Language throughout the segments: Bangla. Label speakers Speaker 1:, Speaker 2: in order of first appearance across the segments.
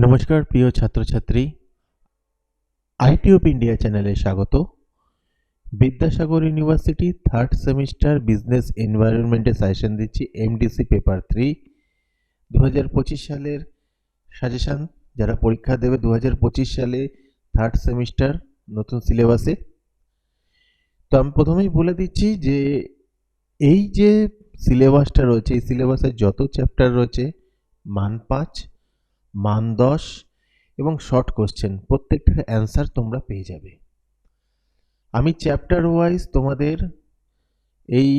Speaker 1: নমস্কার প্রিয় ছাত্রছাত্রী, আইটি অফ ইন্ডিয়া চ্যানেলে স্বাগত। Vidyasagar university third semester business এনভায়রনমেন্টে সাজেশন দিচ্ছি এমডিসি পেপার 3 2025 সালের সাজেশন। যারা পরীক্ষা দেবে 2025 সালে থার্ড সেমিস্টার নতুন সিলেবাসে। তো আমি প্রথমেই বলে দিচ্ছি যে এই যে সিলেবাসটা রয়েছে, এই সিলেবাসের যত চ্যাপ্টার রয়েছে মান 5, মান 10 এবং শর্ট কোশ্চেন, প্রত্যেকটার অ্যান্সার তোমরা পেয়ে যাবে। আমি চ্যাপ্টার ওয়াইজ তোমাদের এই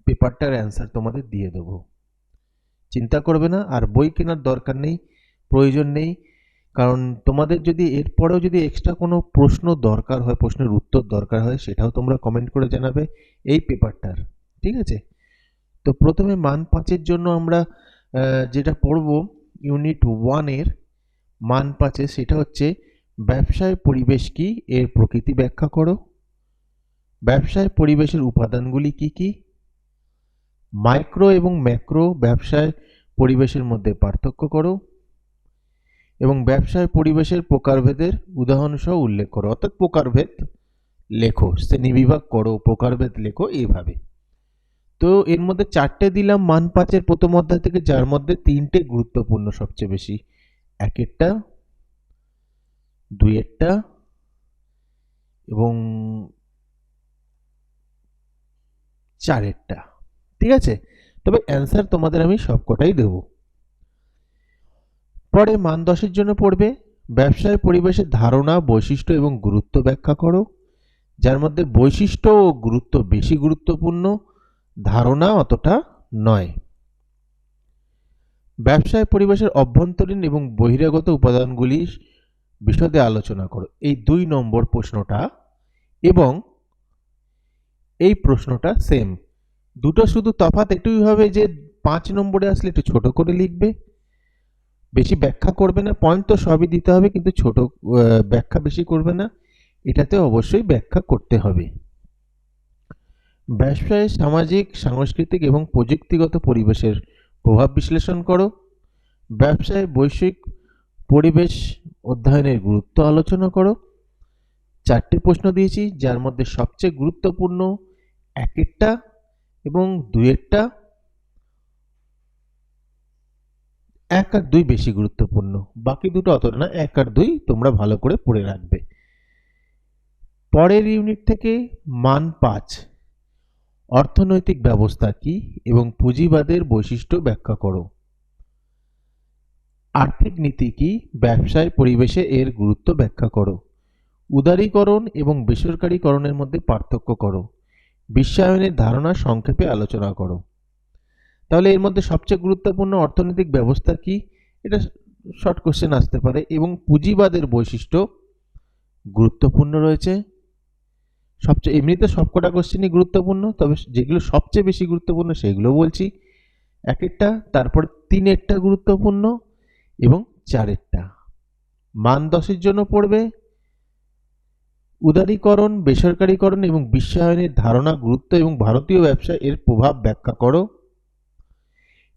Speaker 1: পেপারটার অ্যান্সার তোমাদের দিয়ে দেবো, চিন্তা করবে না। আর বই কেনার দরকার নেই, প্রয়োজন নেই, কারণ তোমাদের যদি এরপরেও যদি এক্সট্রা কোনো প্রশ্ন দরকার হয়, প্রশ্নের উত্তর দরকার হয়, সেটাও তোমরা কমেন্ট করে জানাবে এই পেপারটার, ঠিক আছে? তো প্রথমে মান 5-এর জন্য আমরা যেটা পড়ব ইউনিট 1-এর মান 5-এ, সেটা হচ্ছে ব্যবসায় পরিবেশ কি, এর প্রকৃতি ব্যাখ্যা করো। ব্যবসায় পরিবেশের উপাদানগুলি কি কি, মাইক্রো এবং ম্যাক্রো ব্যবসায় পরিবেশের মধ্যে পার্থক্য করো, এবং ব্যবসায় পরিবেশের প্রকারভেদের উদাহরণ সহ উল্লেখ করো। অর্থাৎ প্রকারভেদ লেখো, শ্রেণীবিভাগ করো, প্রকারভেদ লেখো, এইভাবে। তো এর মধ্যে 4টে দিলাম মান 5-এর প্রথম অধ্যায় থেকে, যার মধ্যে 3টে গুরুত্বপূর্ণ সবচেয়ে বেশি, 1-এরটা, 2-এরটা এবং 4-এরটা, ঠিক আছে? তবে অ্যান্সার তোমাদের আমি সবকটাই দেব। পরে মান 10-এর জন্য পড়বে ব্যবসায় পরিবেশের ধারণা, বৈশিষ্ট্য এবং গুরুত্ব ব্যাখ্যা করো, যার মধ্যে বৈশিষ্ট্য ও গুরুত্ব বেশি গুরুত্বপূর্ণ, ধারণা অতটা নয়। ব্যবসায় পরিবেশের অভ্যন্তরীণ এবং বহিরাগত উপাদানগুলি বিশদে আলোচনা করো। এই 2 নম্বর প্রশ্নটা এবং এই প্রশ্নটা সেম, দুটো শুধু তফাৎ এটুই হবে যে 5 নম্বরে আসলে একটু ছোট করে লিখবে, বেশি ব্যাখ্যা করবে না। পয়েন্ট তো সবই দিতে হবে, কিন্তু ছোট ব্যাখ্যা বেশি করবে না, এটাতে অবশ্যই ব্যাখ্যা করতে হবে। ব্যবসায় সামাজিক, সাংস্কৃতিক এবং প্রযুক্তিগত পরিবেশের প্রভাব বিশ্লেষণ করো। ব্যবসায় বৈশ্বিক পরিবেশ অধ্যয়নের গুরুত্ব আলোচনা করো। 4টে প্রশ্ন দিয়েছি, যার মধ্যে সবচেয়ে গুরুত্বপূর্ণ 1-এরটা এবং 2-এরটা, 1 আর 2 বেশি গুরুত্বপূর্ণ, বাকি দুটো অতটা না। 1 আর 2 তোমরা ভালো করে পড়ে রাখবে। পরের ইউনিট থেকে মান 5 অর্থনৈতিক ব্যবস্থা কি এবং পুঁজিবাদের বৈশিষ্ট্য ব্যাখ্যা করো। আর্থিক নীতি কি, ব্যবসায় পরিবেশে এর গুরুত্ব ব্যাখ্যা করো। উদারীকরণ এবং বেসরকারীকরণের মধ্যে পার্থক্য করো। বিশ্বায়নের ধারণা সংক্ষেপে আলোচনা করো। তাহলে এর মধ্যে সবচেয়ে গুরুত্বপূর্ণ অর্থনৈতিক ব্যবস্থা কি, এটা শর্ট কোশ্চেন আসতে পারে, এবং পুঁজিবাদের বৈশিষ্ট্য গুরুত্বপূর্ণ রয়েছে। সবচেয়ে এমনিতে সবকটা কোশ্চেনই গুরুত্বপূর্ণ, তবে যেগুলো সবচেয়ে বেশি গুরুত্বপূর্ণ সেগুলো বলছি। 1-এরটা, তারপর 3-এরটা গুরুত্বপূর্ণ এবং 4-এরটা। মান 10-এর জন্য পড়বে উদারীকরণ, বেসরকারীকরণ এবং বিশ্বায়নের ধারণা, গুরুত্ব এবং ভারতীয় ব্যবসা এর প্রভাব ব্যাখ্যা করো।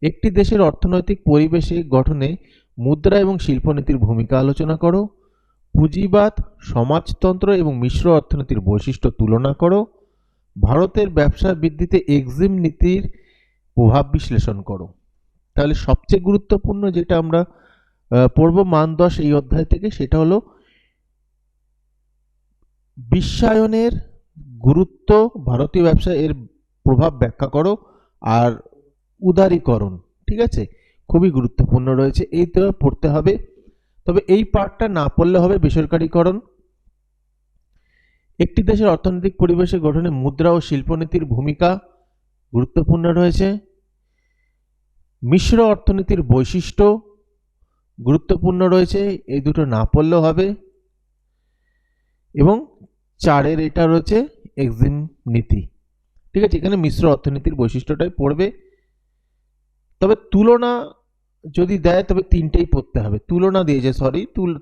Speaker 1: একটি দেশের অর্থনৈতিক পরিবেশে গঠনে মুদ্রা এবং শিল্পনীতির ভূমিকা আলোচনা করো। পুঁজিবাদ, সমাজতন্ত্র এবং মিশ্র অর্থনীতির বৈশিষ্ট্য তুলনা করো। ভারতের ব্যবসা বৃদ্ধিতে এক্সিম নীতির প্রভাব বিশ্লেষণ করো। তাহলে সবচেয়ে গুরুত্বপূর্ণ যেটা আমরা পড়ব মান 10 এই অধ্যায় থেকে, সেটা হলো বিশ্বায়নের গুরুত্ব, ভারতীয় ব্যবসা এর প্রভাব ব্যাখ্যা করো, আর উদারীকরণ, ঠিক আছে, খুবই গুরুত্বপূর্ণ রয়েছে, এই তো পড়তে হবে। তবে এই পার্টটা না পড়লে হবে। বেসরকারীকরণ, একটি দেশের অর্থনৈতিক পরিবেশে গঠনে মুদ্রা ও শিল্পনীতির ভূমিকা গুরুত্বপূর্ণ রয়েছে। মিশ্র অর্থনীতির বৈশিষ্ট্য গুরুত্বপূর্ণ রয়েছে, এই দুটো না পড়লেও হবে। এবং 4-এর এটা রয়েছে এক্সিম নীতি, ঠিক আছে। এখানে মিশ্র অর্থনীতির বৈশিষ্ট্যটাই পড়বে। তবে তুলনা যদি দেয় তবে 3টেই পড়তে হবে। তুলনা দিয়েছে,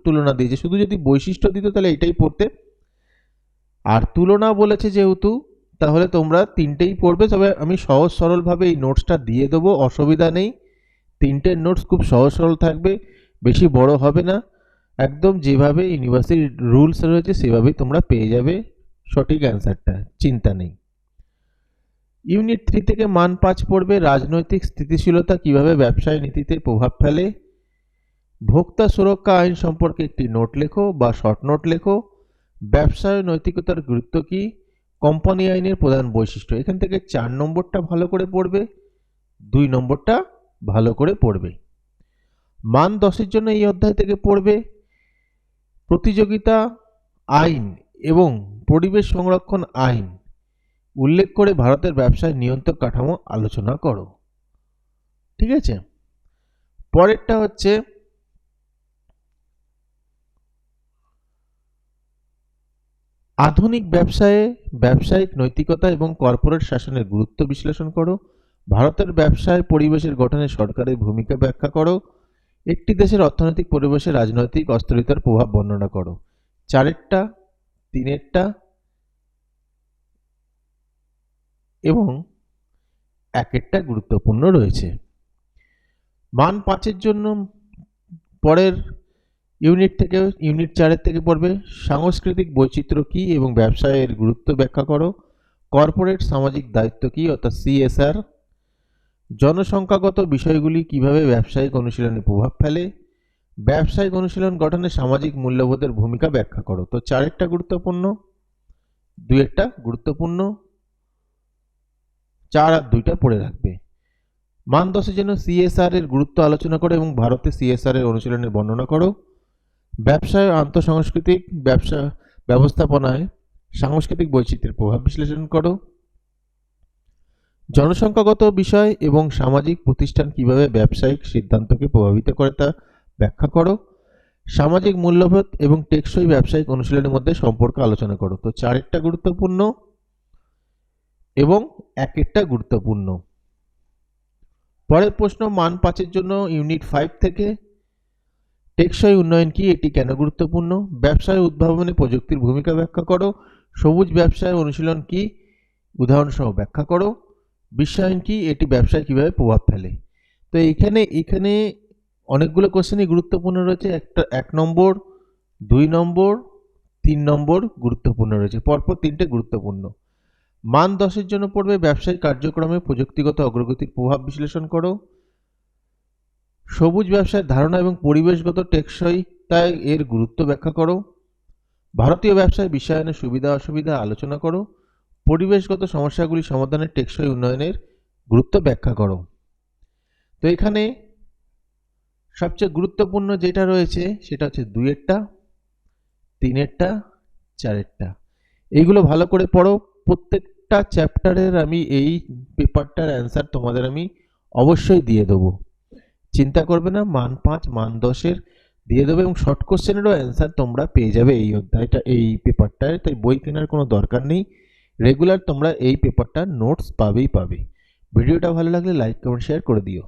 Speaker 1: তুলনা দিয়েছে, শুধু যদি বৈশিষ্ট্য দিত তাহলে এটাই পড়তে, আর তুলনা বলেছে যেহেতু, তাহলে তোমরা 3টেই পড়বে। তবে আমি সহজ সরলভাবে এই নোটসটা দিয়ে দেবো, অসুবিধা নেই। 3টের নোটস খুব সহজ সরল থাকবে, বেশি বড় হবে না, একদম যেভাবে ইউনিভার্সিটির রুলস রয়েছে সেভাবেই তোমরা পেয়ে যাবে সঠিক অ্যান্সারটা, চিন্তা নেই। ইউনিট 3 থেকে মান 5 পড়বে রাজনৈতিক স্থিতিশীলতা কিভাবে ব্যবসায় নীতিতে প্রভাব ফেলে। ভোক্তা সুরক্ষা আইন সম্পর্কে একটি নোট লেখো বা শর্ট নোট লেখো। ব্যবসায় নৈতিকতার গুরুত্ব কি, কোম্পানি আইনের প্রধান বৈশিষ্ট্য। এখান থেকে 4 নম্বরটা ভালো করে পড়বে, 2 নম্বরটা ভালো করে পড়বে। মান 10-এর জন্য এই অধ্যায় থেকে পড়বে প্রতিযোগিতা আইন এবং পরিবেশ সংরক্ষণ আইন উল্লেখ করে ভারতের ব্যবসায় নিয়ন্ত্রক কাঠামো আলোচনা করো। ঠিক আছে, পরেরটা হচ্ছে আধুনিক ব্যবসায়ে ব্যবসায়িক নৈতিকতা এবং কর্পোরেট শাসনের গুরুত্ব বিশ্লেষণ করো। ভারতের ব্যবসায় পরিবেশের গঠনে সরকারের ভূমিকা ব্যাখ্যা করো। একটি দেশের অর্থনৈতিক পরিবেশে রাজনৈতিক অস্থিরতার প্রভাব বর্ণনা করো। 4-এরটা, 3-এরটা এবং 1-এরটা গুরুত্বপূর্ণ রয়েছে। মান 5-এর জন্য পরের ইউনিট 4-এর থেকে পড়বে সাংস্কৃতিক বৈচিত্র্য কি এবং ব্যবসায়ের গুরুত্ব ব্যাখ্যা করো। কর্পোরেট সামাজিক দায়িত্ব কি অর্থাৎ CSR। জনসংখ্যাগত বিষয়গুলি কিভাবে ব্যবসায়িক অনুশীলনে প্রভাব ফেলে। ব্যবসায়িক অনুশীলন গঠনে সামাজিক মূল্যবোধের ভূমিকা ব্যাখ্যা করো। তো 4-এরটা গুরুত্বপূর্ণ, 2-এরটা গুরুত্বপূর্ণ, 4 আর 2টা পড়ে রাখবে। মান 10-এর জন্য CSR এর গুরুত্ব আলোচনা করো এবং ভারতে CSR এর অনুশীলনের বর্ণনা করো। ব্যবসায় আন্তঃসাংস্কৃতিক ব্যবস্থাপনায় সাংস্কৃতিক বৈচিত্র্যের প্রভাব বিশ্লেষণ করো। জনসংখ্যাগত বিষয় এবং সামাজিক প্রতিষ্ঠান কিভাবে ব্যবসায়িক সিদ্ধান্তকে প্রভাবিত করে তা ব্যাখ্যা করো। সামাজিক মূল্যবোধ এবং টেকসই ব্যবসায়িক অনুশীলনের মধ্যে সম্পর্ক আলোচনা করো। তো 4-এরটা গুরুত্বপূর্ণ এবং 1-এরটা গুরুত্বপূর্ণ। পরের প্রশ্ন মান 5-এর জন্য ইউনিট 5 থেকে টেকসই উন্নয়ন কি, এটি কেন গুরুত্বপূর্ণ। ব্যবসায় উদ্ভাবনে প্রযুক্তির ভূমিকা ব্যাখ্যা করো। সবুজ ব্যবসায় অনুশীলন কি, উদাহরণসহ ব্যাখ্যা করো। বিশ্বায়ন কি, এটি ব্যবসায় কিভাবে প্রভাব ফেলে। তো এখানে অনেকগুলো কোশ্চেনই গুরুত্বপূর্ণ রয়েছে। 1 নম্বর, 2 নম্বর, 3 নম্বর গুরুত্বপূর্ণ রয়েছে, পরপর 3টে গুরুত্বপূর্ণ। মান 10-এর জন্য পড়বে ব্যবসায়িক কার্যক্রমে প্রযুক্তিগত অগ্রগতির প্রভাব বিশ্লেষণ করো। সবুজ ব্যবসায়ের ধারণা এবং পরিবেশগত টেকসইতায় এর গুরুত্ব ব্যাখ্যা করো। ভারতীয় ব্যবসায় বিশ্বায়নের সুবিধা অসুবিধা আলোচনা করো। পরিবেশগত সমস্যাগুলি সমাধানের টেকসই উন্নয়নের গুরুত্ব ব্যাখ্যা করো। তো এখানে সবচেয়ে গুরুত্বপূর্ণ যেটা রয়েছে সেটা হচ্ছে 2-এরটা, 3-এরটা, 4-এরটা। এইগুলো ভালো করে পড়ো। প্রত্যেকটা চ্যাপ্টারের আমি এই পেপারটার অ্যান্সার তোমাদের আমি অবশ্যই দিয়ে দেবো, চিন্তা করবে না। মান 5, মান 10-এর দিয়ে দেবো এবং শর্ট কোশ্চেনেরও অ্যান্সার তোমরা পেয়ে যাবে এই অধ্যায়টা, এই পেপারটায়। তাই বই কেনার কোনো দরকার নেই, রেগুলার তোমরা এই পেপারটার নোটস পাবে। ভিডিওটা ভালো লাগলে লাইক কমেন্ট শেয়ার করে দিও।